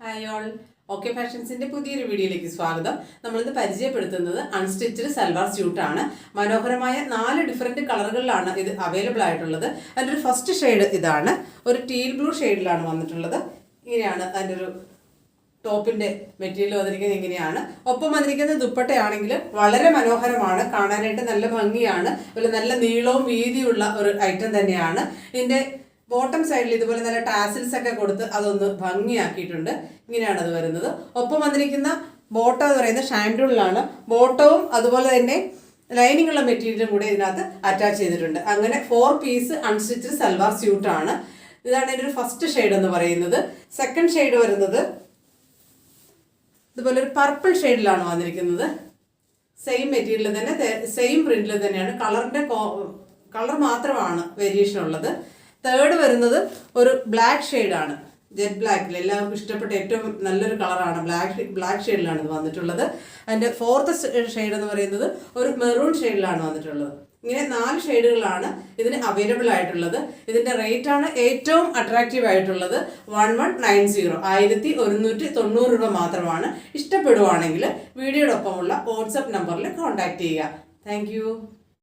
Hi all, okay ഫാഷൻസിന്റെ പുതിയൊരു വീഡിയോയിലേക്ക് സ്വാഗതം. നമ്മളിന്ന് പരിചയപ്പെടുത്തുന്നത് അൺസ്റ്റിച്ച്ഡ് സൽവാർ സ്യൂട്ടാണ്. മനോഹരമായ 4 ഡിഫറെൻറ്റ് കളറുകളിലാണ് ഇത് അവൈലബിൾ ആയിട്ടുള്ളത്. അതിൻ്റെ ഒരു ഫസ്റ്റ് ഷെയ്ഡ് ഇതാണ്, ഒരു ടീൽ ബ്ലൂ ഷെയ്ഡിലാണ് വന്നിട്ടുള്ളത്. ഇങ്ങനെയാണ് അതിൻ്റെ ഒരു ടോപ്പിൻ്റെ മെറ്റീരിയൽ വന്നിരിക്കുന്നത്. ഇങ്ങനെയാണ്. ഒപ്പം വന്നിരിക്കുന്ന ദുപ്പട്ടയാണെങ്കിൽ വളരെ മനോഹരമാണ്, കാണാനായിട്ട് നല്ല ഭംഗിയാണ്. അതുപോലെ നല്ല നീളവും വീതിയുള്ള ഒരു ഐറ്റം തന്നെയാണ്. ഇതിൻ്റെ ബോട്ടം സൈഡിൽ ഇതുപോലെ നല്ല ടാസിൽസ് ഒക്കെ കൊടുത്ത് അതൊന്ന് ഭംഗിയാക്കിയിട്ടുണ്ട്. ഇങ്ങനെയാണ് അത് വരുന്നത്. ഒപ്പം വന്നിരിക്കുന്ന ബോട്ടം എന്ന് പറയുന്നത് ഷാൻഡൂളിലാണ്. ബോട്ടവും അതുപോലെ തന്നെ ലൈനിങ് ഉള്ള മെറ്റീരിയലും കൂടെ ഇതിനകത്ത് അറ്റാച്ച് ചെയ്തിട്ടുണ്ട്. അങ്ങനെ 4 പീസ് അൺസ്റ്റിച്ച്ഡ് സൽവാർ സ്യൂട്ടാണ്. ഇതാണ് എൻ്റെ ഒരു ഫസ്റ്റ് ഷെയ്ഡ് എന്ന് പറയുന്നത്. സെക്കൻഡ് ഷെയ്ഡ് വരുന്നത് ഇതുപോലെ ഒരു പർപ്പിൾ ഷെയ്ഡിലാണ് വന്നിരിക്കുന്നത്. സെയിം മെറ്റീരിയൽ തന്നെ, സെയിം പ്രിന്റിൽ തന്നെയാണ്. കളർ മാത്രമാണ് വേരിയേഷൻ ഉള്ളത്. തേർഡ് വരുന്നത് ഒരു ബ്ലാക്ക് ഷെയ്ഡാണ്, ജെറ്റ് ബ്ലാക്കിൽ എല്ലാവർക്കും ഇഷ്ടപ്പെട്ട ഏറ്റവും നല്ലൊരു കളറാണ്. ബ്ലാക്ക് ഷെയ്ഡിലാണ് ഇത് വന്നിട്ടുള്ളത്. അതിൻ്റെ ഫോർത്ത് ഷെയ്ഡ് എന്ന് പറയുന്നത് ഒരു മെറൂൺ ഷെയ്ഡിലാണ് വന്നിട്ടുള്ളത്. ഇങ്ങനെ 4 ഷെയ്ഡുകളാണ് ഇതിന് അവൈലബിൾ ആയിട്ടുള്ളത്. ഇതിൻ്റെ റേറ്റ് ആണ് ഏറ്റവും അട്രാക്റ്റീവ് ആയിട്ടുള്ളത് 1190, 1190 രൂപ മാത്രമാണ്. ഇഷ്ടപ്പെടുവാണെങ്കിൽ വീഡിയോടൊപ്പമുള്ള വാട്സപ്പ് നമ്പറിൽ കോൺടാക്ട് ചെയ്യുക. താങ്ക്